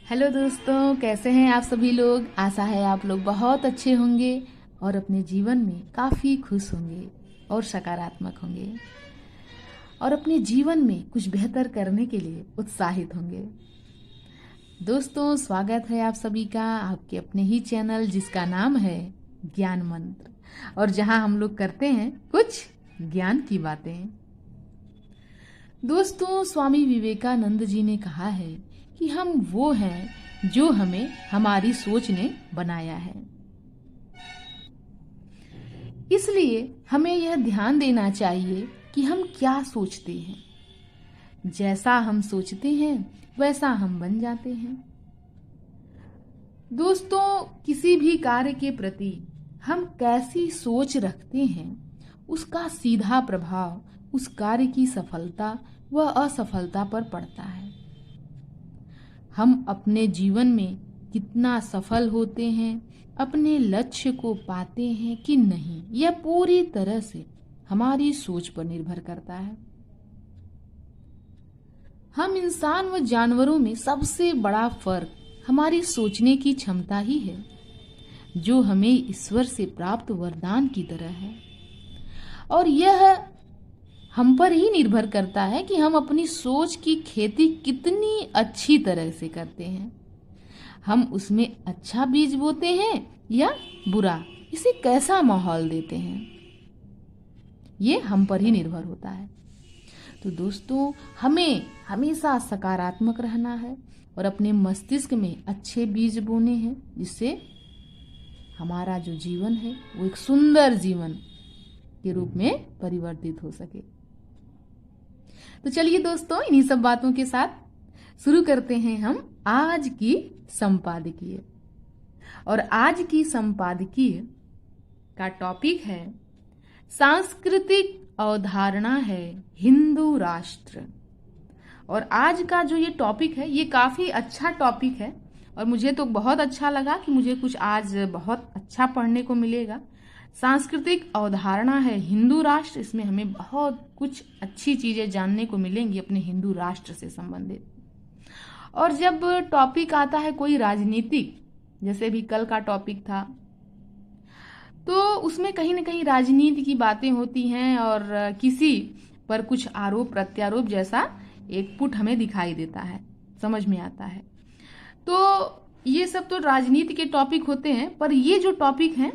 Hello दोस्तों, कैसे हैं आप सभी लोग। आशा है आप लोग बहुत अच्छे होंगे और अपने जीवन में काफ़ी खुश होंगे और सकारात्मक होंगे और अपने जीवन में कुछ बेहतर करने के लिए उत्साहित होंगे। दोस्तों, स्वागत है आप सभी का आपके अपने ही चैनल जिसका नाम है ज्ञान मंत्र, और जहां हम लोग करते हैं कुछ ज्ञान की बातें। दोस्तों, स्वामी विवेकानंद जी ने कहा है कि हम वो हैं जो हमें हमारी सोच ने बनाया है। इसलिए हमें यह ध्यान देना चाहिए कि हम क्या सोचते हैं। जैसा हम सोचते हैं वैसा हम बन जाते हैं। दोस्तों, किसी भी कार्य के प्रति हम कैसी सोच रखते हैं उसका सीधा प्रभाव उस कार्य की सफलता व असफलता पर पड़ता है। हम अपने जीवन में कितना सफल होते हैं, अपने लक्ष्य को पाते हैं कि नहीं, यह पूरी तरह से हमारी सोच पर निर्भर करता है। हम इंसान व जानवरों में सबसे बड़ा फर्क हमारी सोचने की क्षमता ही है, जो हमें ईश्वर से प्राप्त वरदान की तरह है। और यह हम पर ही निर्भर करता है कि हम अपनी सोच की खेती कितनी अच्छी तरह से करते हैं। हम उसमें अच्छा बीज बोते हैं या बुरा, इसे कैसा माहौल देते हैं, ये हम पर ही निर्भर होता है। तो दोस्तों, हमें हमेशा सकारात्मक रहना है और अपने मस्तिष्क में अच्छे बीज बोने हैं, जिससे हमारा जो जीवन है वो एक सुंदर जीवन के रूप में परिवर्तित हो सके। तो चलिए दोस्तों, इन्हीं सब बातों के साथ शुरू करते हैं हम आज की संपादकीय। और आज की संपादकीय का टॉपिक है सांस्कृतिक अवधारणा है हिंदू राष्ट्र। और आज का जो ये टॉपिक है ये काफी अच्छा टॉपिक है और मुझे तो बहुत अच्छा लगा कि मुझे कुछ आज बहुत अच्छा पढ़ने को मिलेगा। सांस्कृतिक अवधारणा है हिंदू राष्ट्र, इसमें हमें बहुत कुछ अच्छी चीजें जानने को मिलेंगी अपने हिंदू राष्ट्र से संबंधित। और जब टॉपिक आता है कोई राजनीतिक, जैसे भी कल का टॉपिक था, तो उसमें कहीं ना कहीं राजनीति की बातें होती हैं और किसी पर कुछ आरोप प्रत्यारोप जैसा एक पुट हमें दिखाई देता है, समझ में आता है। तो ये सब तो राजनीति के टॉपिक होते हैं, पर ये जो टॉपिक हैं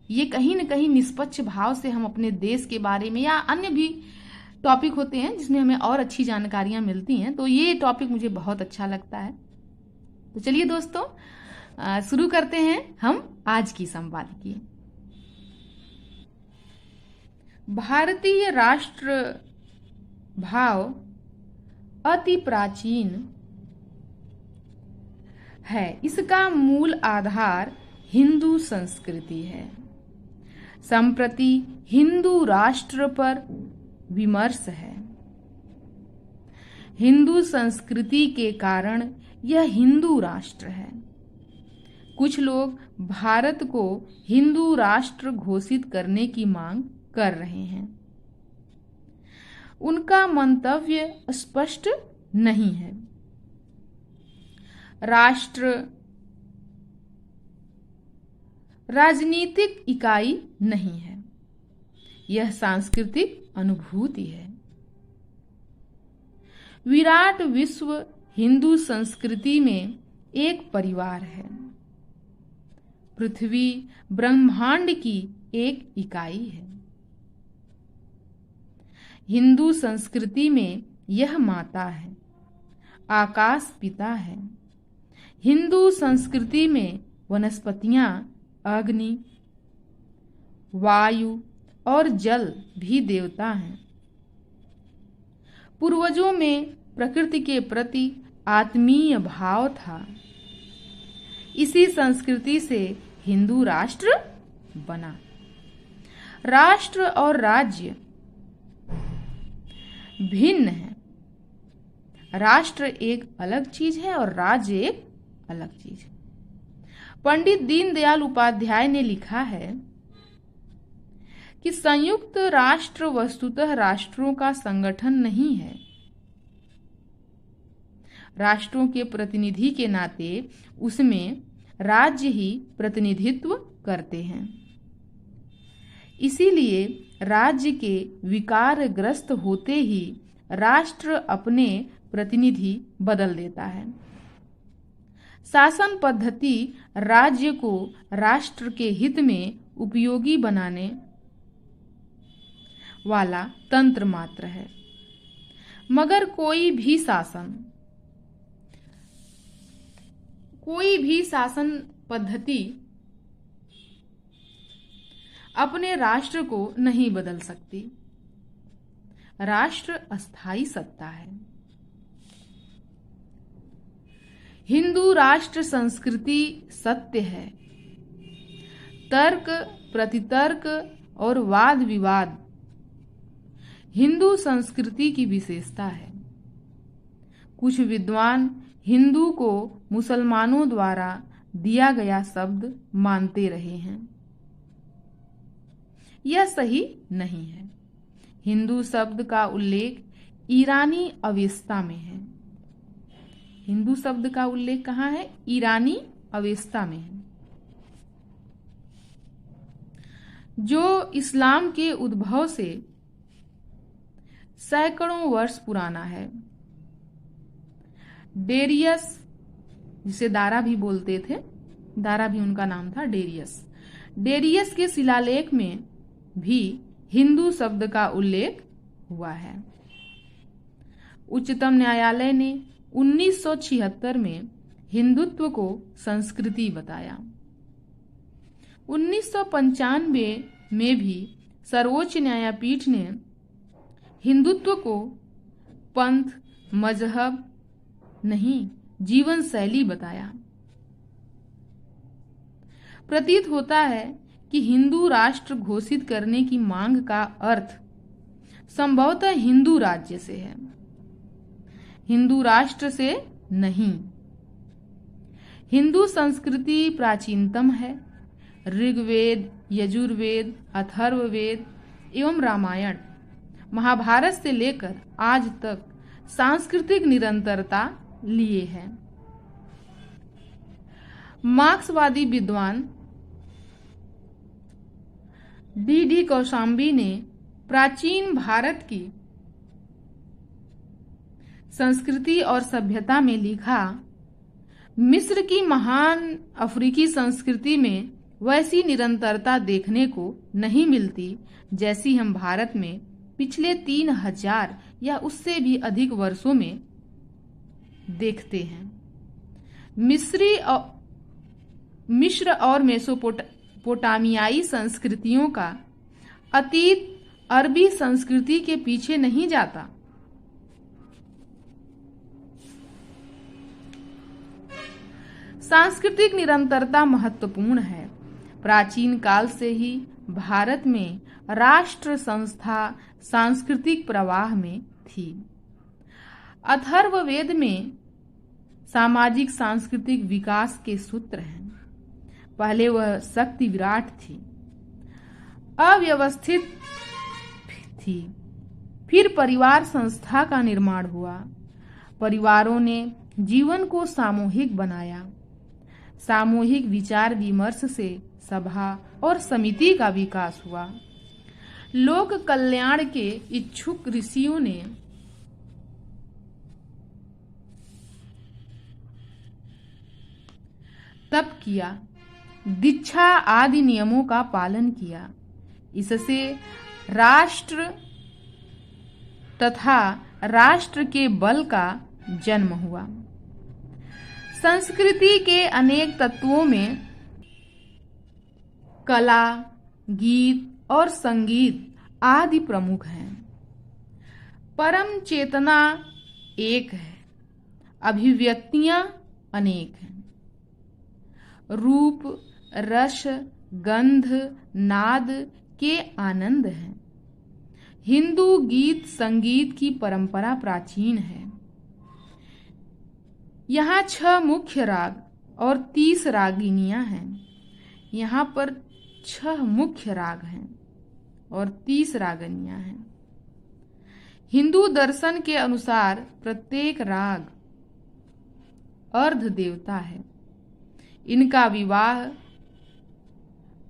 ये कहीं न कहीं निष्पक्ष भाव से हम अपने देश के बारे में या अन्य भी टॉपिक होते हैं जिसमें हमें और अच्छी जानकारियां मिलती हैं, तो ये टॉपिक मुझे बहुत अच्छा लगता है। तो चलिए दोस्तों, शुरू करते हैं हम आज की संपादकीय। भारतीय राष्ट्र भाव अति प्राचीन है। इसका मूल आधार हिंदू संस्कृति है। संप्रति हिंदू राष्ट्र पर विमर्श है। हिंदू संस्कृति के कारण यह हिंदू राष्ट्र है। कुछ लोग भारत को हिंदू राष्ट्र घोषित करने की मांग कर रहे हैं। उनका मंतव्य स्पष्ट नहीं है। राष्ट्र राजनीतिक इकाई नहीं है, यह सांस्कृतिक अनुभूति है। विराट विश्व हिंदू संस्कृति में एक परिवार है। पृथ्वी ब्रह्मांड की एक इकाई है। हिंदू संस्कृति में यह माता है, आकाश पिता है। हिंदू संस्कृति में वनस्पतियां, अग्नि, वायु और जल भी देवता हैं। पूर्वजों में प्रकृति के प्रति आत्मीय भाव था। इसी संस्कृति से हिंदू राष्ट्र बना। राष्ट्र और राज्य भिन्न है। राष्ट्र एक अलग चीज है और राज्य एक अलग चीज है। पंडित दीनदयाल उपाध्याय ने लिखा है कि संयुक्त राष्ट्र वस्तुतः राष्ट्रों का संगठन नहीं है। राष्ट्रों के प्रतिनिधि के नाते उसमें राज्य ही प्रतिनिधित्व करते हैं। इसीलिए राज्य के विकारग्रस्त होते ही राष्ट्र अपने प्रतिनिधि बदल देता है। शासन पद्धति राज्य को राष्ट्र के हित में उपयोगी बनाने वाला तंत्र मात्र है, मगर कोई भी शासन पद्धति अपने राष्ट्र को नहीं बदल सकती। राष्ट्र अस्थायी सत्ता है। हिंदू राष्ट्र संस्कृति सत्य है। तर्क प्रतितर्क और वाद विवाद हिंदू संस्कृति की विशेषता है। कुछ विद्वान हिंदू को मुसलमानों द्वारा दिया गया शब्द मानते रहे हैं। यह सही नहीं है। हिंदू शब्द का उल्लेख ईरानी अवेस्ता में है। हिंदू शब्द का उल्लेख कहाँ है? ईरानी अवेस्ता में है, जो इस्लाम के उद्भव से सैकड़ों वर्ष पुराना है। डेरियस, जिसे दारा भी बोलते थे, दारा भी उनका नाम था, डेरियस के शिलालेख में भी हिंदू शब्द का उल्लेख हुआ है। उच्चतम न्यायालय ने 1976 में हिंदुत्व को संस्कृति बताया। 1995 में भी सर्वोच्च न्यायपीठ ने हिंदुत्व को पंथ, मजहब नहीं, जीवन शैली बताया। प्रतीत होता है कि हिंदू राष्ट्र घोषित करने की मांग का अर्थ संभवतः हिंदू राज्य से है, हिंदू राष्ट्र से नहीं। हिंदू संस्कृति प्राचीनतम है। ऋग्वेद, यजुर्वेद, अथर्ववेद एवं रामायण, महाभारत से लेकर आज तक सांस्कृतिक निरंतरता लिए है। मार्क्सवादी विद्वान डी कौशाम्बी ने प्राचीन भारत की संस्कृति और सभ्यता में लिखा, मिस्र की महान अफ्रीकी संस्कृति में वैसी निरंतरता देखने को नहीं मिलती जैसी हम भारत में पिछले 3000 या उससे भी अधिक वर्षों में देखते हैं। मिस्र और मेसोपोटामियाई संस्कृतियों का अतीत अरबी संस्कृति के पीछे नहीं जाता। सांस्कृतिक निरंतरता महत्वपूर्ण है। प्राचीन काल से ही भारत में राष्ट्र संस्था सांस्कृतिक प्रवाह में थी। अथर्ववेद में सामाजिक सांस्कृतिक विकास के सूत्र हैं। पहले वह शक्ति विराट थी, अव्यवस्थित थी, फिर परिवार संस्था का निर्माण हुआ। परिवारों ने जीवन को सामूहिक बनाया। सामूहिक विचार विमर्श से सभा और समिति का विकास हुआ। लोक कल्याण के इच्छुक ऋषियों ने तप किया, दीक्षा आदि नियमों का पालन किया। इससे राष्ट्र तथा राष्ट्र के बल का जन्म हुआ। संस्कृति के अनेक तत्वों में कला, गीत और संगीत आदि प्रमुख हैं। परम चेतना एक है, अभिव्यक्तियां अनेक हैं। रूप, रस, गंध, नाद के आनंद हैं। हिंदू गीत संगीत की परंपरा प्राचीन है। यहाँ 6 मुख्य राग और 30 रागिनियां हैं। यहाँ पर 6 मुख्य राग हैं और 30 रागिनियां हैं। हिंदू दर्शन के अनुसार प्रत्येक राग अर्ध देवता है। इनका विवाह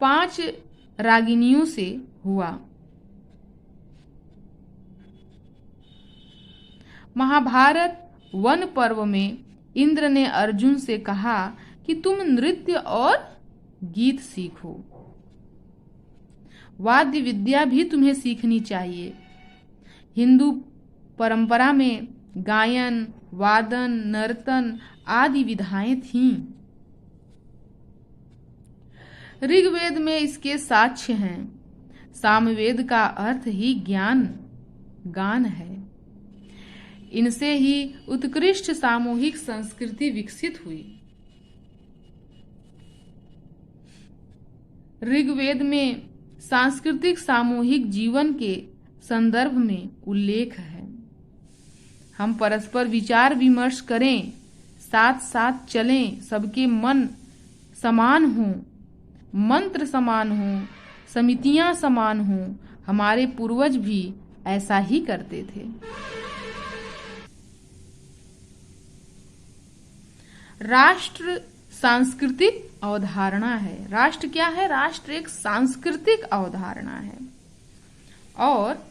5 रागिनियों से हुआ। महाभारत वन पर्व में इंद्र ने अर्जुन से कहा कि तुम नृत्य और गीत सीखो। वाद्य विद्या भी तुम्हें सीखनी चाहिए। हिंदू परंपरा में गायन, वादन, नर्तन आदि विधाएं थीं। ऋग्वेद में इसके साक्ष्य हैं। सामवेद का अर्थ ही ज्ञान, गान है। इनसे ही उत्कृष्ट सामूहिक संस्कृति विकसित हुई। ऋग्वेद में सांस्कृतिक सामूहिक जीवन के संदर्भ में उल्लेख है। हम परस्पर विचार विमर्श करें, साथ साथ चलें, सबके मन समान हों, मंत्र समान हों, समितियां समान हों। हमारे पूर्वज भी ऐसा ही करते थे। राष्ट्र सांस्कृतिक अवधारणा है। राष्ट्र क्या है? राष्ट्र एक सांस्कृतिक अवधारणा है और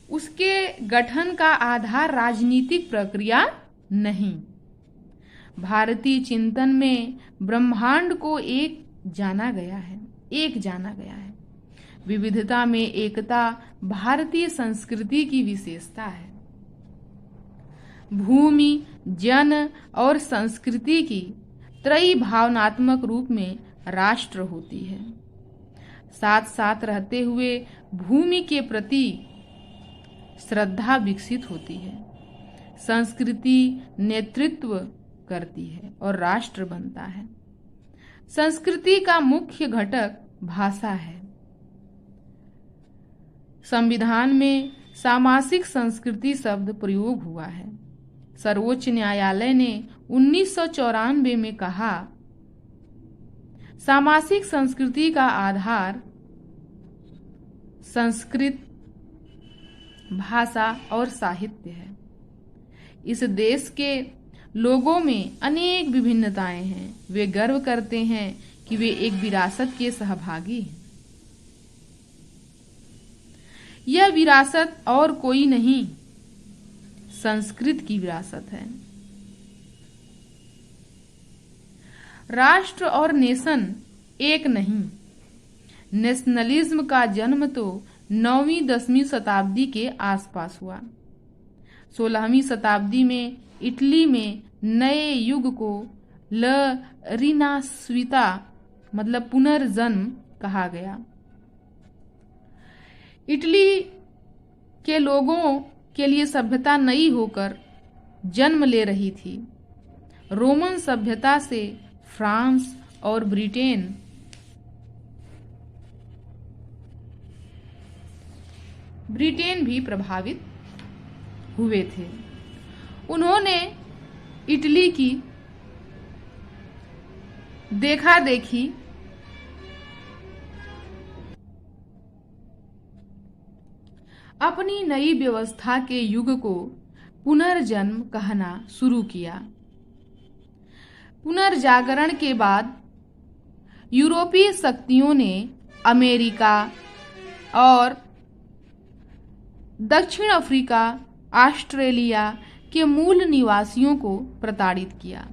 उसके गठन का आधार राजनीतिक प्रक्रिया नहीं। भारतीय चिंतन में ब्रह्मांड को एक जाना गया है। विविधता में एकता भारतीय संस्कृति की विशेषता है। भूमि, जन और संस्कृति की त्रयी भावनात्मक रूप में राष्ट्र होती है। साथ साथ रहते हुए भूमि के प्रति श्रद्धा विकसित होती है। संस्कृति नेतृत्व करती है और राष्ट्र बनता है। संस्कृति का मुख्य घटक भाषा है। संविधान में सामासिक संस्कृति शब्द प्रयोग हुआ है। सर्वोच्च न्यायालय ने 1994 में कहा, सामासिक संस्कृति का आधार संस्कृत, भाषा और साहित्य है। इस देश के लोगों में अनेक विभिन्नताएं हैं। वे गर्व करते हैं कि वे एक विरासत के सहभागी हैं। यह विरासत और कोई नहीं, संस्कृत की विरासत है। राष्ट्र और नेशन एक नहीं। नेशनलिज्म का जन्म तो 9वीं-10वीं शताब्दी के आसपास हुआ। 16वीं शताब्दी में इटली में नए युग को ल रिनास्विता मतलब पुनर्जन्म कहा गया। इटली के लोगों के लिए सभ्यता नई होकर जन्म ले रही थी। रोमन सभ्यता से फ्रांस और ब्रिटेन भी प्रभावित हुए थे। उन्होंने इटली की देखा देखी अपनी नई व्यवस्था के युग को पुनर्जन्म कहना शुरू किया। पुनर्जागरण के बाद यूरोपीय शक्तियों ने अमेरिका और दक्षिण अफ्रीका, ऑस्ट्रेलिया के मूल निवासियों को प्रताड़ित किया।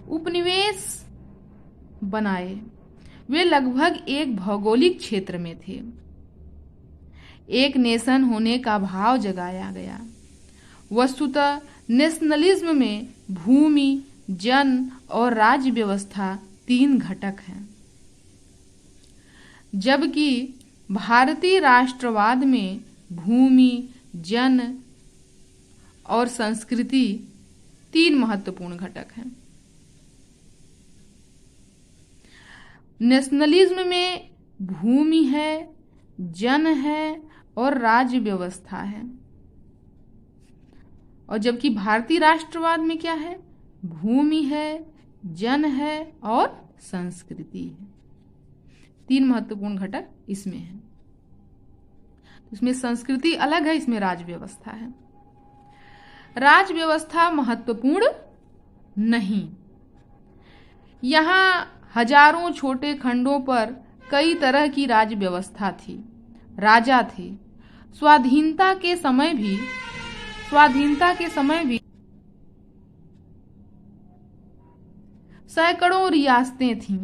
उपनिवेश बनाए। वे लगभग एक भौगोलिक क्षेत्र में थे। एक नेशन होने का भाव जगाया गया। वस्तुतः नेशनलिज्म में भूमि, जन और राज्य व्यवस्था 3 घटक हैं, जबकि भारतीय राष्ट्रवाद में भूमि, जन और संस्कृति 3 महत्वपूर्ण घटक हैं। नेशनलिज्म में भूमि है, जन है और राज्य व्यवस्था है, और जबकि भारतीय राष्ट्रवाद में क्या है? भूमि है, जन है और संस्कृति है। 3 महत्वपूर्ण घटक इसमें हैं। इसमें संस्कृति अलग है, इसमें राज व्यवस्था है। राज व्यवस्था महत्वपूर्ण नहीं। यहाँ हजारों छोटे खंडों पर कई तरह की राज व्यवस्था थी, राजा थे। स्वाधीनता के समय भी सैकड़ों रियासतें थीं,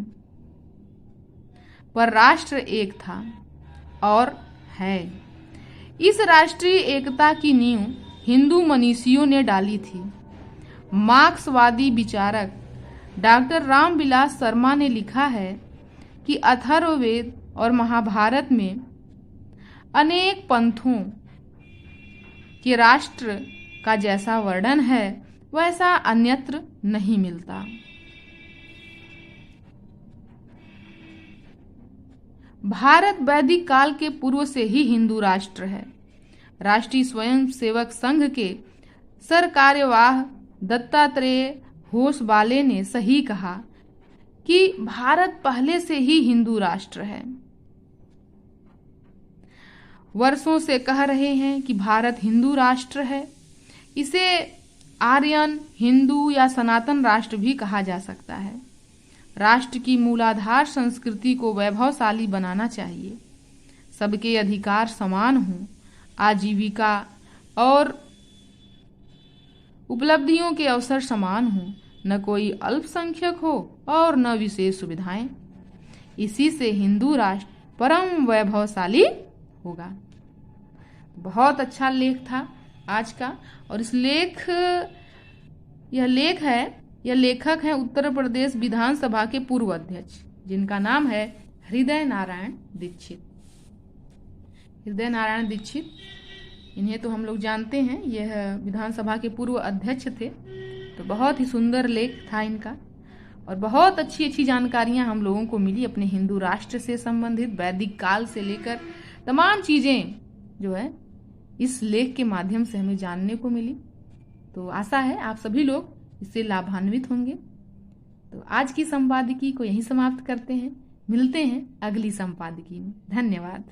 पर राष्ट्र एक था और है। इस राष्ट्रीय एकता की नींव हिंदू मनीषियों ने डाली थी। मार्क्सवादी विचारक डॉक्टर रामविलास शर्मा ने लिखा है कि अथर्ववेद और महाभारत में अनेक पंथों के राष्ट्र का जैसा वर्णन है वैसा अन्यत्र नहीं मिलता। भारत वैदिक काल के पूर्व से ही हिंदू राष्ट्र है। राष्ट्रीय स्वयंसेवक संघ के सरकार्यवाह दत्तात्रेय होसबाले ने सही कहा कि भारत पहले से ही हिंदू राष्ट्र है। वर्षों से कह रहे हैं कि भारत हिंदू राष्ट्र है। इसे आर्यन, हिंदू या सनातन राष्ट्र भी कहा जा सकता है। राष्ट्र की मूलाधार संस्कृति को वैभवशाली बनाना चाहिए। सबके अधिकार समान हों, आजीविका और उपलब्धियों के अवसर समान हों, न कोई अल्पसंख्यक हो और न विशेष सुविधाएं। इसी से हिंदू राष्ट्र परम वैभवशाली होगा। बहुत अच्छा लेख था आज का। और इस यह लेखक हैं उत्तर प्रदेश विधानसभा के पूर्व अध्यक्ष, जिनका नाम है हृदय नारायण दीक्षित। हृदय नारायण दीक्षित, इन्हें तो हम लोग जानते हैं, यह विधानसभा के पूर्व अध्यक्ष थे। तो बहुत ही सुंदर लेख था इनका और बहुत अच्छी अच्छी जानकारियां हम लोगों को मिली अपने हिंदू राष्ट्र से संबंधित। वैदिक काल से लेकर तमाम चीजें जो है इस लेख के माध्यम से हमें जानने को मिली। तो आशा है आप सभी लोग इससे लाभान्वित होंगे। तो आज की संपादकी को यहीं समाप्त करते हैं। मिलते हैं अगली संपादकी में। धन्यवाद।